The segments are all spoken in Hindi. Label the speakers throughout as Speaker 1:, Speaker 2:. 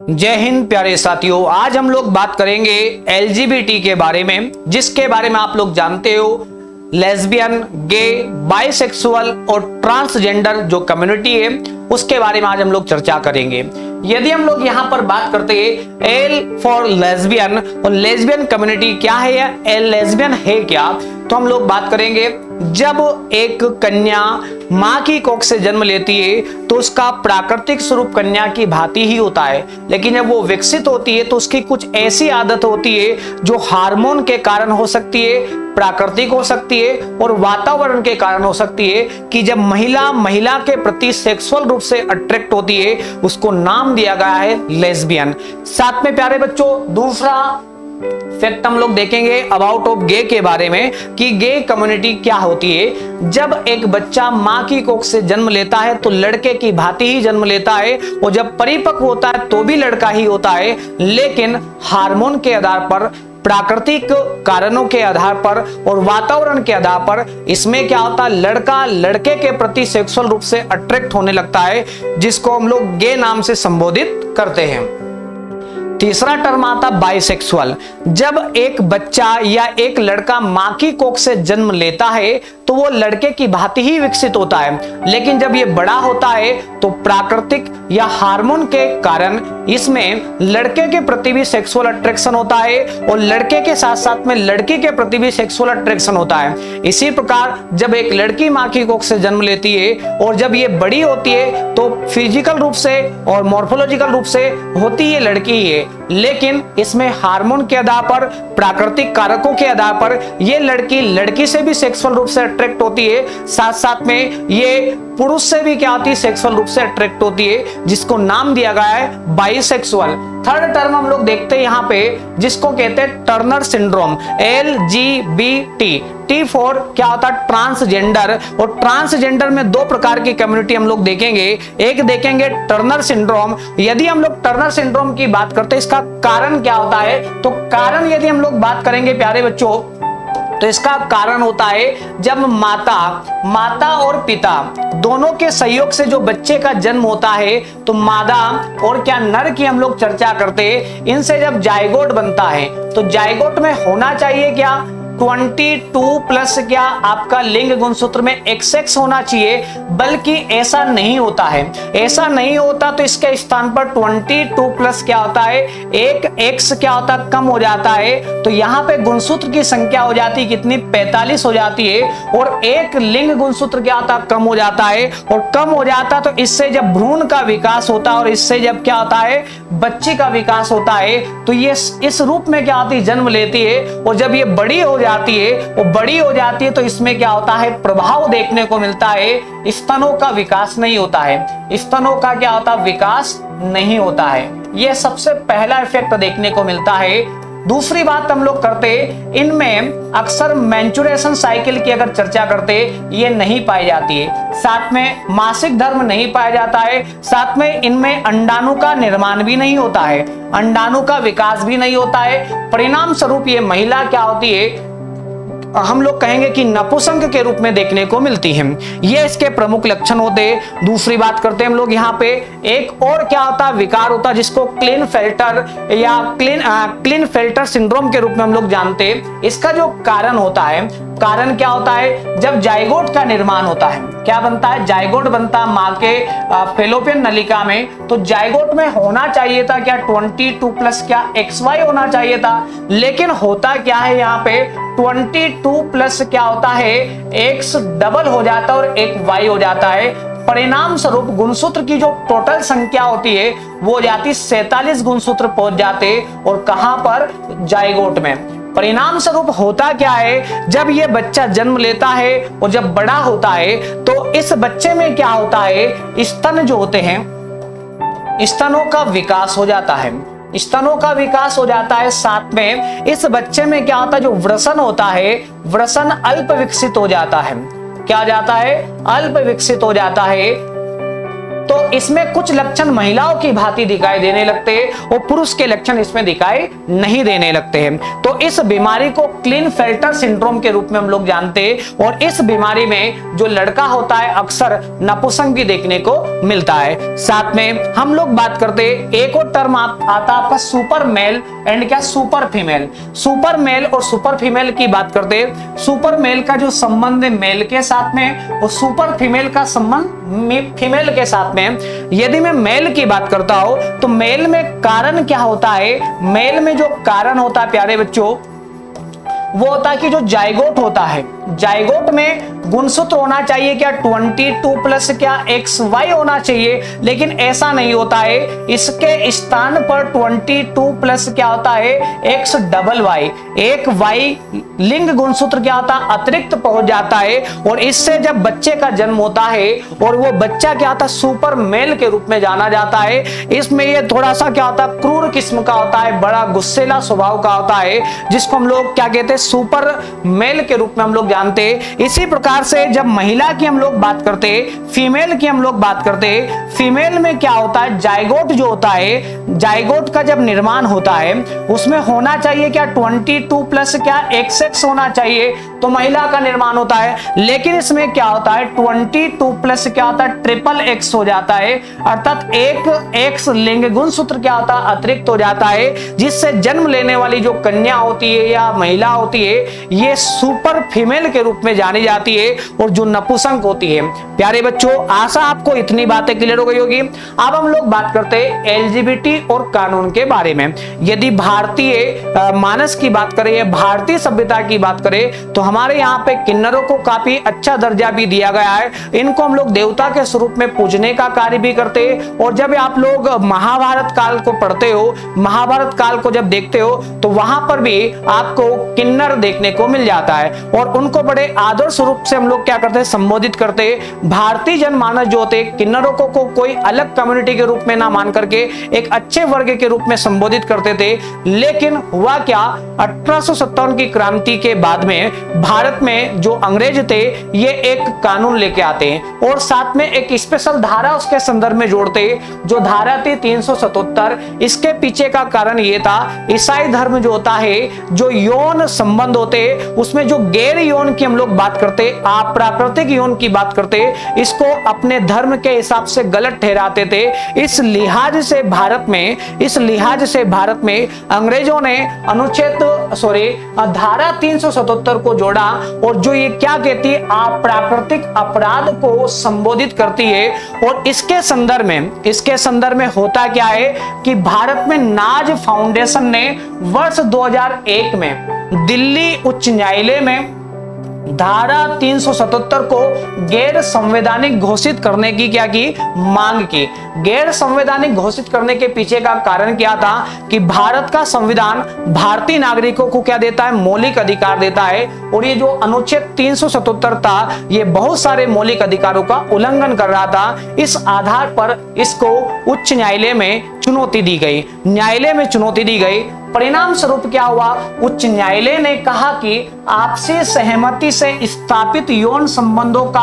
Speaker 1: जय हिंद प्यारे साथियों, आज हम लोग बात करेंगे एलजीबीटी के बारे में, जिसके बारे में आप लोग जानते हो लेस्बियन, गे, बाइसेक्सुअल और ट्रांसजेंडर जो कम्युनिटी है उसके बारे में आज हम लोग चर्चा करेंगे। यदि हम लोग यहाँ पर बात करते हैं एल फॉर लेस्बियन, और लेस्बियन कम्युनिटी क्या है या एल लेस्बियन है क्या, तो हम लोग बात करेंगे जब एक कन्या मां की कोख से जन्म लेती है तो उसका प्राकृतिक स्वरूप कन्या की भांति ही होता है, लेकिन जब वो विकसित होती है तो उसकी कुछ ऐसी आदत होती है जो हार्मोन के कारण हो सकती है, प्राकृतिक हो सकती है और वातावरण के कारण हो सकती है कि जब महिला के प्रति सेक्सुअल रूप से अट्रैक्ट होती है उसको नाम दिया गया है लेस्बियन। साथ में प्यारे बच्चों, दूसरा फैक्ट हम लोग देखेंगे अबाउट ऑफ गे के बारे में कि गे कम्युनिटी क्या होती है। जब एक बच्चा मां की कोख से जन्म लेता है तो लड़के की भांति ही जन्म लेता है और जब परिपक्व होता है तो भी लड़का ही होता है, लेकिन हार्मोन के आधार पर, प्राकृतिक कारणों के आधार पर और वातावरण के आधार पर इसमें क्या होता है, लड़का लड़के के प्रति सेक्सुअल रूप से अट्रैक्ट होने लगता है, जिसको हम लोग गे नाम से संबोधित करते हैं। तीसरा टर्म आता बाइसेक्सुअल। जब एक बच्चा या एक लड़का मां की कोख से जन्म लेता है तो वो लड़के की भांति ही विकसित होता है, लेकिन जब ये बड़ा होता है तो प्राकृतिक या हार्मोन के कारण इसमें लड़के के प्रति भी सेक्सुअल अट्रैक्शन होता है और लड़के के साथ साथ में लड़की के प्रति भी सेक्सुअल अट्रैक्शन होता है। इसी प्रकार जब एक लड़की मां की कोख से जन्म लेती है और जब ये बड़ी होती है तो फिजिकल रूप से और मॉर्फोलॉजिकल रूप से होती ये लड़की ही है, लेकिन इसमें हार्मोन के आधार पर, प्राकृतिक कारकों के आधार पर ये लड़की से भी सेक्सुअल रूप से अट्रैक्ट होती है, साथ साथ में ये पुरुष से भी क्या होती है, सेक्सुअल रूप से अट्रैक्ट होती है, जिसको नाम दिया गया है बाइसेक्सुअल। थर्ड टर्म हम लोग देखते हैं यहाँ पे जिसको कहते हैं Turner syndrome, LGBT। T for क्या होता है, ट्रांसजेंडर। और ट्रांसजेंडर में दो प्रकार की कम्युनिटी हम लोग देखेंगे। एक देखेंगे टर्नर सिंड्रोम। यदि हम लोग टर्नर सिंड्रोम की बात करते हैं इसका कारण क्या होता है, तो कारण यदि हम लोग बात करेंगे प्यारे बच्चों तो इसका कारण होता है जब माता और पिता दोनों के सहयोग से जो बच्चे का जन्म होता है तो मादा और क्या नर की हम लोग चर्चा करते हैं, इनसे जब जायगोट बनता है तो जायगोट में होना चाहिए क्या, 22 प्लस क्या आपका लिंग गुणसूत्र में XX होना चाहिए, बल्कि ऐसा नहीं होता है। ऐसा नहीं होता तो इसके स्थान पर 22 प्लस क्या होता है, एक X क्या होता है, कम हो जाता है। तो यहाँ पे गुणसूत्र की संख्या हो जाती है कितनी, 45 हो जाती है, और एक लिंग गुणसूत्र क्या होता है, कम हो जाता है। और कम हो जाता तो इससे जब भ्रूण का विकास होता है और इससे जब क्या होता है, बच्चे का विकास होता है, तो ये इस रूप में क्या होती है, जन्म लेती है। और जब ये बड़ी हो जाती है, वो बड़ी हो जाती है तो इसमें क्या होता है, प्रभाव देखने को मिलता है, स्तनों का विकास नहीं होता है। स्तनों का क्या होता है, विकास नहीं होता है। यह सबसे पहला इफेक्ट देखने को मिलता है। दूसरी बात हम लोग करते, इनमें अक्सर मैंचुरेशन साइकिल की अगर चर्चा करते ये नहीं पाई जाती है, साथ में मासिक धर्म नहीं पाया जाता है, साथ में इनमें अंडाणु का निर्माण भी नहीं होता है, अंडाणु का विकास भी नहीं होता है। परिणाम स्वरूप ये महिला क्या होती है, हम लोग कहेंगे कि नपुंसक के रूप में देखने को मिलती है। ये इसके प्रमुख लक्षण होते हैं। दूसरी बात करते हैं हम लोग यहाँ पे, एक और क्या होता है, विकार होता है जिसको क्लिनफेल्टर या क्लिनफेल्टर सिंड्रोम के रूप में हम लोग जानते हैं। इसका जो कारण होता है, कारण क्या होता है, जब जायगोट का निर्माण होता है, क्या बनता है, जायगोट बनता है मां के फेलोपियन नलिका में, तो जायगोट में होना चाहिए था क्या, 22 प्लस क्या XY होना चाहिए था, लेकिन होता क्या है यहाँ पे 22 प्लस क्या होता है, X डबल हो जाता है और एक Y हो जाता है। परिणाम स्वरूप गुणसूत्र की जो टोटल संख्या होती है वो हो जाती 47 गुणसूत्र पहुंच जाते, और कहां पर, जायगोट में। परिणाम स्वरूप होता क्या है, जब ये बच्चा जन्म लेता है और जब बड़ा होता है तो इस बच्चे में क्या होता है, स्तन जो होते हैं, स्तनों का विकास हो जाता है, स्तनों का विकास हो जाता है। साथ में इस बच्चे में क्या होता है, जो वृषण होता है, वृषण अल्प विकसित हो जाता है। क्या हो जाता है, अल्प विकसित हो जाता है। तो इसमें कुछ लक्षण महिलाओं की भांति दिखाई देने लगते हैं और पुरुष के लक्षण इसमें दिखाई नहीं देने लगते हैं। तो इस बीमारी को क्लिनफेल्टर सिंड्रोम के रूप में हम लोग जानते हैं और इस बीमारी में जो लड़का होता है अक्सर नपुंसक देखने को मिलता है। साथ में हम लोग बात करते हैं, एक और टर्म आता आपका सुपर मेल एंड क्या सुपर फीमेल। सुपर मेल और सुपर फीमेल की बात करते हैं, सुपर मेल का जो संबंध है मेल के साथ में और सुपर फीमेल का संबंध फीमेल के साथ में। यदि मैं मेल की बात करता हूं तो मेल में कारण क्या होता है, मेल में जो कारण होता है प्यारे बच्चों वो होता है कि जो जाइगोट होता है, जाइगोट में गुणसूत्र होना चाहिए क्या 22 प्लस क्या XY होना चाहिए, लेकिन ऐसा नहीं होता है। इसके स्थान पर 22 प्लस क्या होता है XYY, एक Y लिंग गुणसूत्र क्या होता है अतिरिक्त पहुंच जाता है और इससे जब बच्चे का जन्म होता है और वो बच्चा क्या होता है सुपर मेल के रूप में जाना जाता है। इसमें ये थोड़ा सा क्या होता है क्रूर किस्म का होता है, बड़ा गुस्सेला स्वभाव का होता है, जिसको हम लोग क्या कहते हैं सुपर मेल के रूप में हम लोग जानते हैं। इसी प्रकार से जब महिला की हम लोग बात करते हैं, फीमेल की हम लोग बात करते हैं, फीमेल में क्या होता है जाइगोट जो होता है, जाइगोट का जब निर्माण होता है उसमें होना चाहिए क्या 22 प्लस क्या XX होना चाहिए तो महिला का निर्माण होता है, लेकिन इसमें क्या होता है 22 प्लस क्या होता है XXX हो जाता है, अर्थात एक X लिंग गुणसूत्र क्या होता है अतिरिक्त हो जाता है, जिससे जन्म लेने वाली जो कन्या होती है या महिला होती है ये सुपर फीमेल के रूप में जानी जाती है और जो नपुंसक होती है। प्यारे बच्चों आशा आपको इतनी बातें क्लियर हो गई होगी। अब हम लोग बात करते हैं LGBT और कानून के बारे में। यदि भारतीय मानस की बात करें, भारतीय सभ्यता की बात करें तो हमारे यहाँ पे किन्नरों को काफी अच्छा दर्जा भी दिया गया है। इनको हम लोग देवता के स्वरूप में पूजने का कार्य भी करते हैं और जब आप लोग महाभारत काल को पढ़ते हो, महाभारत काल को जब देखते हो तो वहां पर भी आपको किन्नर देखने को मिल जाता है और उनको बड़े आदर स्वरूप से हम लोग क्या करते हैं संबोधित करते हैं। भारतीय जनमानस जो होते हैं किन्नरों को कोई अलग कम्युनिटी के रूप में ना मान करके एक अच्छे वर्ग के रूप में संबोधित करते थे। लेकिन हुआ क्या 1857 की क्रांति के बाद में भारत में जो अंग्रेज थे ये एक कानून लेके आते हैं और साथ में एक स्पेशल धारा उसके संदर्भ में जोड़ते जो धारा थी 377। इसके पीछे का कारण ये था ईसाई धर्म जो होता है जो यौन संबंध होते उसमें जो गैर यौन की हम लोग बात करते अप्राकृतिक यौन की बात करते इसको अपने धर्म के हिसाब से गलत ठहराते थे। इस लिहाज से भारत में अंग्रेजों ने धारा 377 को जोड़ा और जो ये क्या कहती है अप्राकृतिक अपराध को संबोधित करती है। और इसके संदर्भ में होता क्या है कि भारत में नाज फाउंडेशन ने वर्ष 2001 में दिल्ली उच्च न्यायालय में धारा 377 को गैर संवैधानिक घोषित करने की क्या की मांग की। गैर संवैधानिक घोषित करने के पीछे का कारण क्या था कि भारत का संविधान भारतीय नागरिकों को क्या देता है मौलिक अधिकार देता है और ये जो अनुच्छेद 377 था ये बहुत सारे मौलिक अधिकारों का उल्लंघन कर रहा था। इस आधार पर इसको उच्च न्यायालय में चुनौती दी गई। परिणाम स्वरूप क्या हुआ उच्च न्यायालय ने कहा कि आपसी सहमति से स्थापित यौन संबंधों का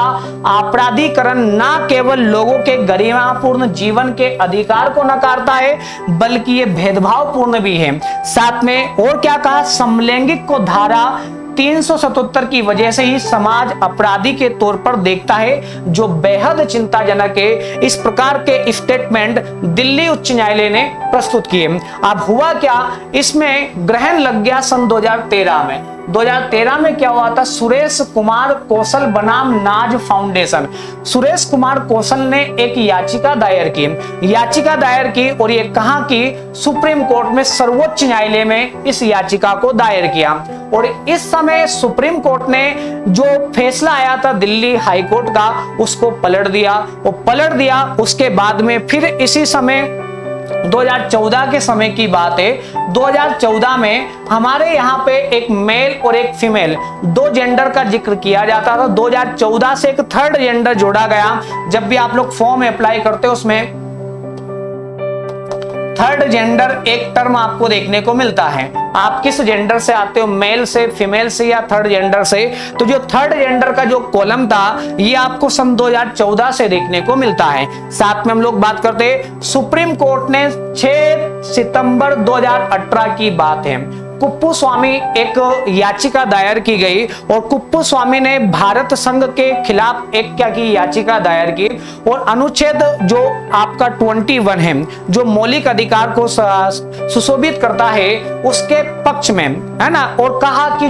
Speaker 1: आपराधीकरण न केवल लोगों के गरिमापूर्ण जीवन के अधिकार को नकारता है बल्कि ये भेदभावपूर्ण भी है। साथ में और क्या कहा समलैंगिक को धारा 377 की वजह से ही समाज अपराधी के तौर पर देखता है जो बेहद चिंताजनक है। इस प्रकार के स्टेटमेंट दिल्ली उच्च न्यायालय ने प्रस्तुत किए। अब हुआ क्या इसमें ग्रहण लग गया सन 2013 में क्या हुआ था सुरेश कुमार कौशल बनाम नाज फाउंडेशन। सुरेश कुमार कौशल ने एक याचिका दायर की और ये कहा कि सुप्रीम कोर्ट में सर्वोच्च न्यायालय में इस याचिका को दायर किया और इस समय सुप्रीम कोर्ट ने जो फैसला आया था दिल्ली हाई कोर्ट का उसको पलट दिया। उसके बाद में फिर इसी समय 2014 के समय की बात है। 2014 में हमारे यहाँ पे एक मेल और एक फीमेल दो जेंडर का जिक्र किया जाता था। 2014 से एक थर्ड जेंडर जोड़ा गया। जब भी आप लोग फॉर्म अप्लाई करते हो उसमें थर्ड जेंडर एक टर्म आपको देखने को मिलता है। आप किस जेंडर से आते हो, मेल से, फीमेल से या थर्ड जेंडर से, तो जो थर्ड जेंडर का जो कॉलम था ये आपको सन 2014 से देखने को मिलता है। साथ में हम लोग बात करते हैं सुप्रीम कोर्ट ने 6 सितंबर 2018 की बात है, कुप्पू स्वामी एक याचिका दायर की गई और कुप्पू स्वामी ने भारत संघ के खिलाफ एक क्या की याचिका दायर की और अनुच्छेद जो आपका 21 है जो मौलिक अधिकार को सुशोभित करता है उसके पक्ष में, है ना, और कहा कि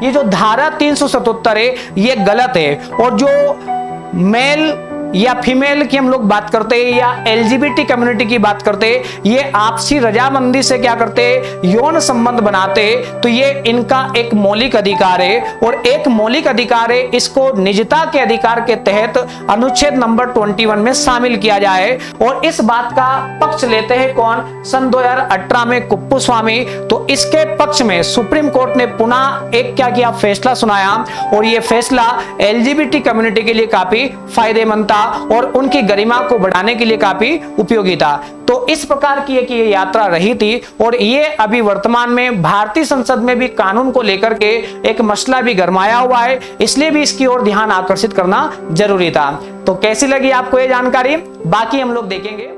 Speaker 1: ये जो धारा 377 है ये गलत है और जो मेल या फीमेल की हम लोग बात करते हैं या एलजीबीटी कम्युनिटी की बात करते हैं, ये आपसी रजामंदी से क्या करते हैं, यौन संबंध बनाते हैं, तो ये इनका एक मौलिक अधिकार है और एक मौलिक अधिकार है, इसको निजता के अधिकार के तहत अनुच्छेद नंबर 21 में शामिल किया जाए। और इस बात का पक्ष लेते हैं कौन, सन 2018 में कुप्पू स्वामी। तो इसके पक्ष में सुप्रीम कोर्ट ने पुनः एक क्या किया, फैसला सुनाया और यह फैसला एलजीबीटी कम्युनिटी के लिए काफी फायदेमंद था और उनकी गरिमा को बढ़ाने के लिए काफी उपयोगी था। तो इस प्रकार की एक ये यात्रा रही थी और ये अभी वर्तमान में भारतीय संसद में भी कानून को लेकर के एक मसला भी गरमाया हुआ है, इसलिए भी इसकी ओर ध्यान आकर्षित करना जरूरी था। तो कैसी लगी आपको ये जानकारी, बाकी हम लोग देखेंगे।